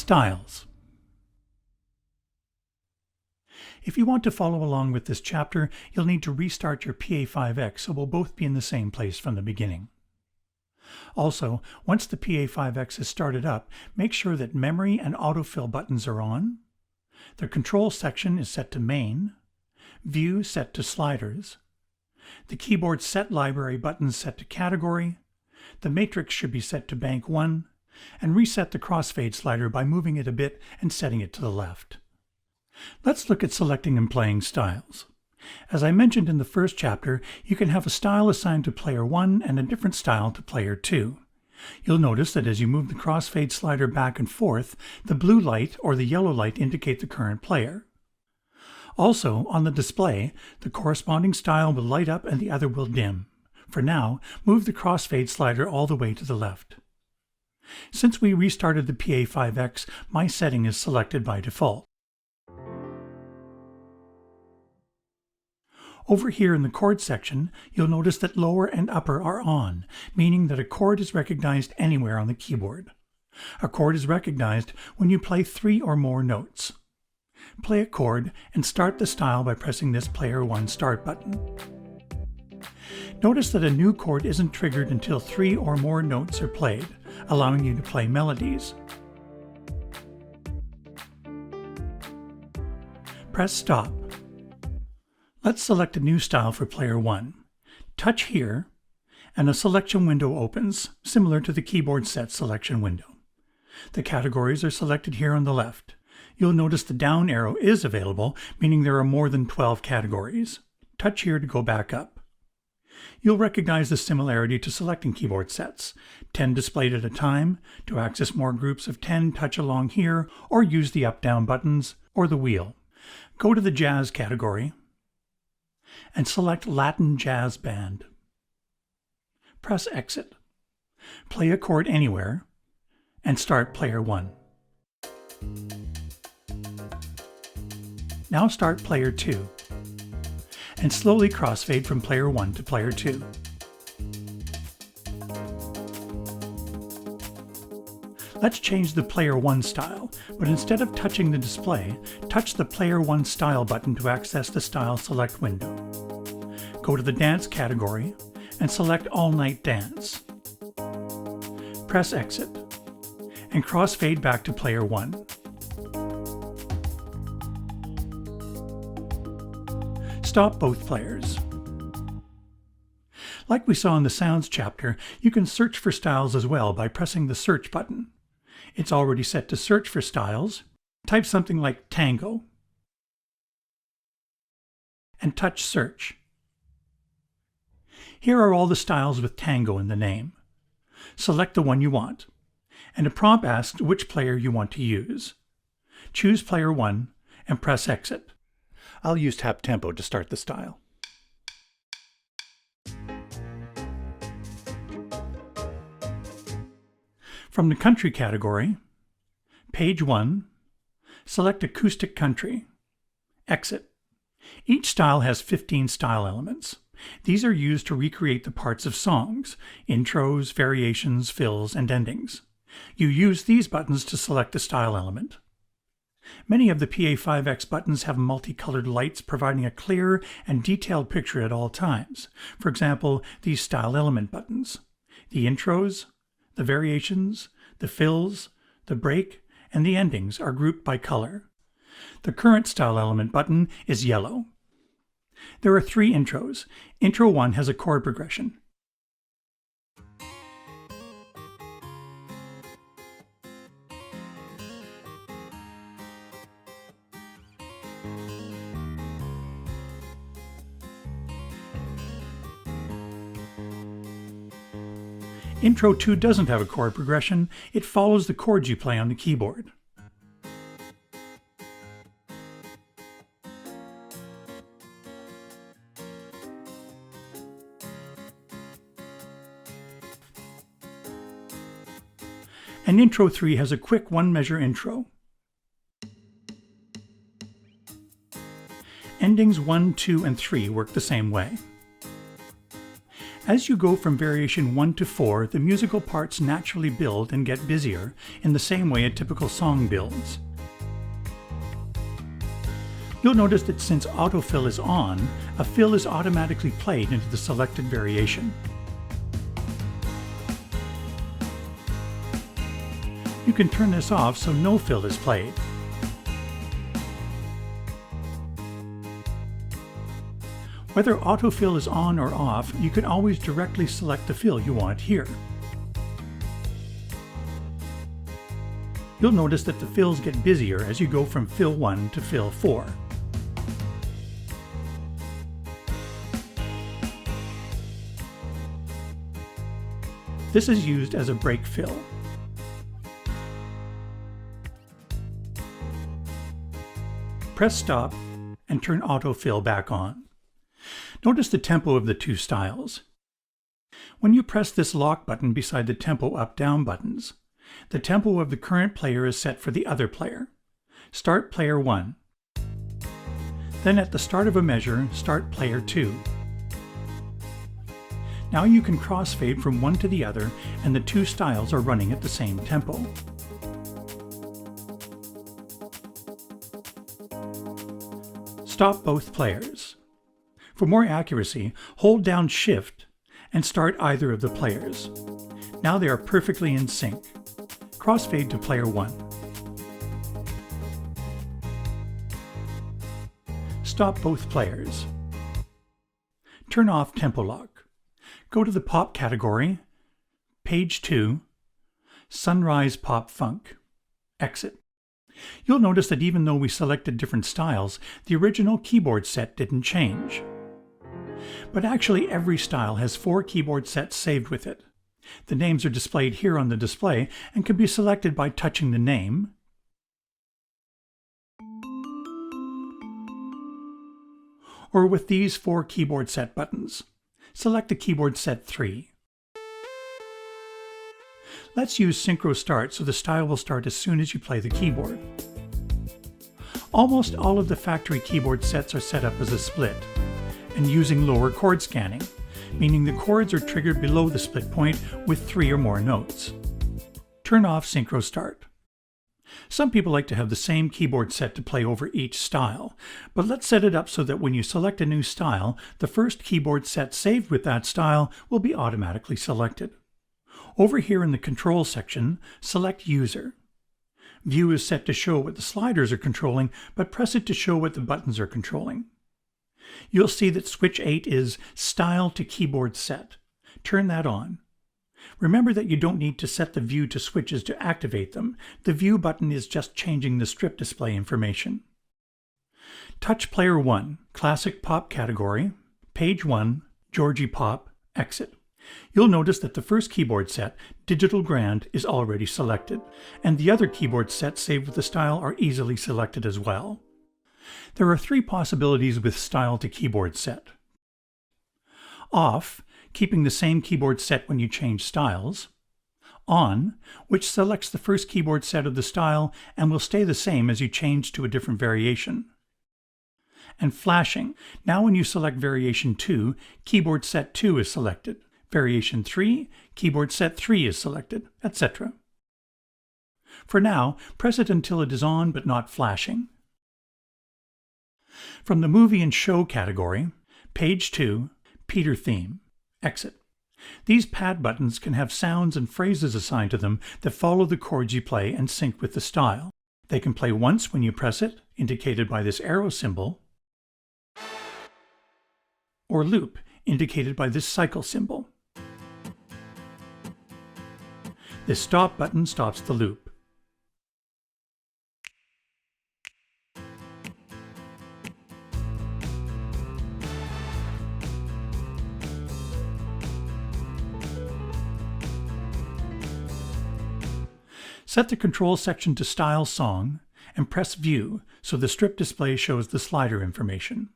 Styles. If you want to follow along with this chapter, you'll need to restart your Pa5X so we'll both be in the same place from the beginning. Also, once the Pa5X is started up, make sure that memory and autofill buttons are on, the control section is set to main, view set to sliders, the keyboard set library buttons set to category, the matrix should be set to bank 1, and reset the crossfade slider by moving it a bit and setting it to the left. Let's look at selecting and playing styles. As I mentioned in the first chapter, you can have a style assigned to player 1 and a different style to player 2. You'll notice that as you move the crossfade slider back and forth, the blue light or the yellow light indicate the current player. Also, on the display, the corresponding style will light up and the other will dim. For now, move the crossfade slider all the way to the left. Since we restarted the Pa5X, my setting is selected by default. Over here in the chord section, you'll notice that lower and upper are on, meaning that a chord is recognized anywhere on the keyboard. A chord is recognized when you play 3 or more notes. Play a chord and start the style by pressing this Player 1 Start button. Notice that a new chord isn't triggered until 3 or more notes are played, allowing you to play melodies. Press Stop. Let's select a new style for player 1. Touch here, and a selection window opens, similar to the keyboard set selection window. The categories are selected here on the left. You'll notice the down arrow is available, meaning there are more than 12 categories. Touch here to go back up. You'll recognize the similarity to selecting keyboard sets. 10 displayed at a time. To access more groups of 10, touch along here, or use the up-down buttons, or the wheel. Go to the Jazz category, and select Latin Jazz Band. Press Exit. Play a chord anywhere, and start player 1. Now start player 2, and slowly crossfade from player 1 to player 2. Let's change the player 1 style, but instead of touching the display, touch the player 1 style button to access the style select window. Go to the Dance category and select All Night Dance. Press Exit and crossfade back to player 1. Stop both players. Like we saw in the Sounds chapter, you can search for styles as well by pressing the Search button. It's already set to search for styles. Type something like tango and touch Search. Here are all the styles with tango in the name. Select the one you want, and a prompt asks which player you want to use. Choose player 1 and press Exit. I'll use tap tempo to start the style. From the Country category, page 1, select Acoustic Country. Exit. Each style has 15 style elements. These are used to recreate the parts of songs, intros, variations, fills, and endings. You use these buttons to select a style element. Many of the Pa5X buttons have multicolored lights providing a clear and detailed picture at all times. For example, these style element buttons. The intros, the variations, the fills, the break, and the endings are grouped by color. The current style element button is yellow. There are 3 intros. Intro 1 has a chord progression. Intro 2 doesn't have a chord progression. It follows the chords you play on the keyboard. And Intro 3 has a quick one-measure intro. Endings 1, 2, and 3 work the same way. As you go from variation 1 to 4, the musical parts naturally build and get busier in the same way a typical song builds. You'll notice that since autofill is on, a fill is automatically played into the selected variation. You can turn this off so no fill is played. Whether autofill is on or off, you can always directly select the fill you want here. You'll notice that the fills get busier as you go from fill 1 to fill 4. This is used as a break fill. Press stop and turn autofill back on. Notice the tempo of the two styles. When you press this lock button beside the tempo up-down buttons, the tempo of the current player is set for the other player. Start player 1. Then at the start of a measure, start player 2. Now you can crossfade from one to the other, and the two styles are running at the same tempo. Stop both players. For more accuracy, hold down Shift and start either of the players. Now they are perfectly in sync. Crossfade to player 1. Stop both players. Turn off tempo lock. Go to the pop category, page 2, Sunrise Pop Funk. Exit. You'll notice that even though we selected different styles, the original keyboard set didn't change. But actually every style has 4 keyboard sets saved with it. The names are displayed here on the display and can be selected by touching the name, or with these 4 keyboard set buttons. Select the keyboard set 3. Let's use Synchro Start so the style will start as soon as you play the keyboard. Almost all of the factory keyboard sets are set up as a split and using lower chord scanning, meaning the chords are triggered below the split point with 3 or more notes. Turn off Synchro Start. Some people like to have the same keyboard set to play over each style, but let's set it up so that when you select a new style, the first keyboard set saved with that style will be automatically selected. Over here in the Control section, select User. View is set to show what the sliders are controlling, but press it to show what the buttons are controlling. You'll see that switch 8 is Style to Keyboard Set. Turn that on. Remember that you don't need to set the view to switches to activate them. The View button is just changing the strip display information. Touch Player 1, Classic Pop category, page 1, Georgie Pop, Exit. You'll notice that the first keyboard set, Digital Grand, is already selected, and the other keyboard sets saved with the style are easily selected as well. There are 3 possibilities with Style to Keyboard Set. Off, keeping the same keyboard set when you change styles. On, which selects the first keyboard set of the style and will stay the same as you change to a different variation. And Flashing, now when you select variation 2, keyboard set 2 is selected. Variation 3, keyboard set 3 is selected, etc. For now, press it until it is on but not flashing. From the Movie and Show category, page 2, Peter Theme, Exit. These pad buttons can have sounds and phrases assigned to them that follow the chords you play and sync with the style. They can play once when you press it, indicated by this arrow symbol, or loop, indicated by this cycle symbol. This stop button stops the loop. Set the control section to Style Song and press View so the strip display shows the slider information.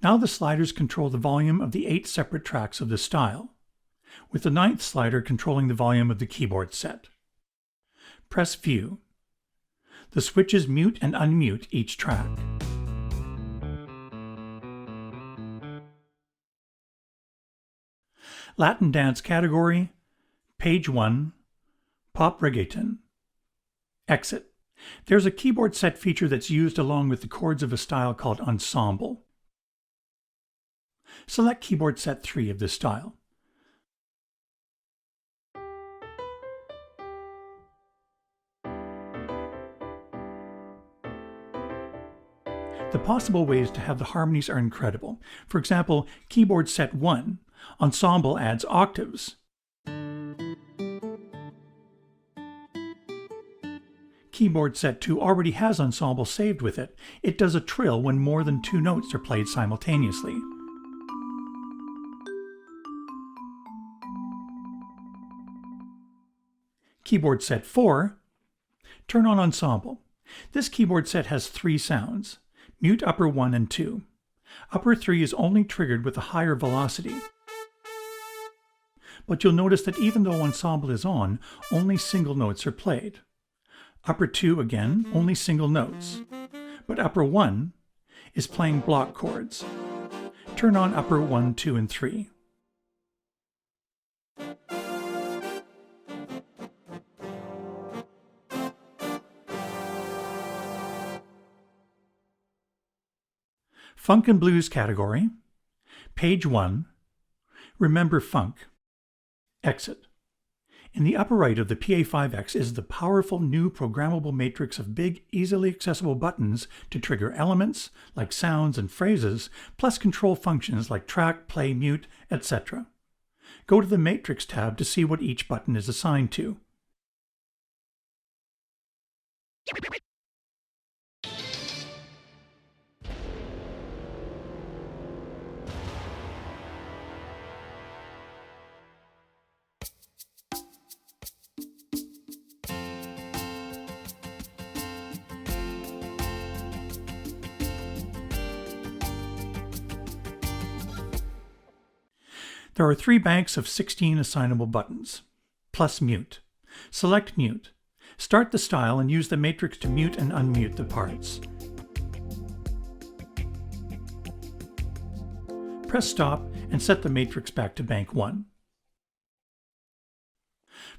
Now the sliders control the volume of the 8 separate tracks of the style, with the 9th slider controlling the volume of the keyboard set. Press View. The switches mute and unmute each track. Latin dance category, page 1, pop reggaeton. Exit. There's a keyboard set feature that's used along with the chords of a style called ensemble. Select keyboard set 3 of this style. The possible ways to have the harmonies are incredible. For example, keyboard set 1, ensemble adds octaves. Keyboard set 2 already has ensemble saved with it. It does a trill when more than 2 notes are played simultaneously. Keyboard set 4, turn on ensemble. This keyboard set has 3 sounds. Mute upper 1 and 2. Upper 3 is only triggered with a higher velocity. But you'll notice that even though ensemble is on, only single notes are played. Upper 2, again, only single notes. But upper 1 is playing block chords. Turn on upper 1, 2, and 3. Funk and Blues category, page 1, remember funk. Exit. In the upper right of the Pa5X is the powerful new programmable matrix of big, easily accessible buttons to trigger elements, like sounds and phrases, plus control functions like track, play, mute, etc. Go to the Matrix tab to see what each button is assigned to. There are 3 banks of 16 assignable buttons, plus mute. Select mute. Start the style and use the matrix to mute and unmute the parts. Press stop and set the matrix back to bank 1.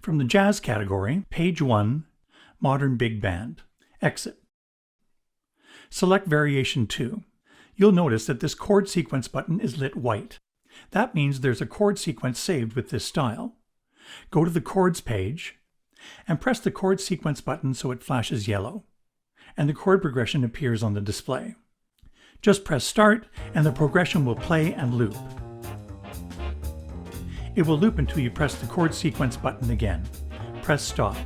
From the jazz category, page 1, modern big band. Exit. Select variation 2. You'll notice that this chord sequence button is lit white. That means there's a chord sequence saved with this style. Go to the chords page and press the chord sequence button so it flashes yellow, and the chord progression appears on the display. Just press start and the progression will play and loop. It will loop until you press the chord sequence button again. Press stop.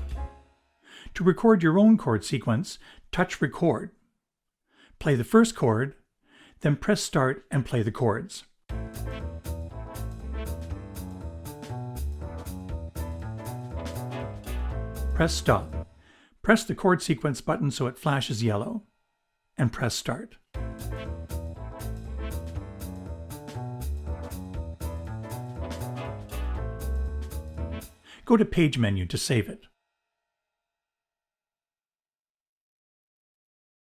To record your own chord sequence, touch record. Play the first chord, then press start and play the chords. Press stop. Press the chord sequence button so it flashes yellow, and press start. Go to Page menu to save it.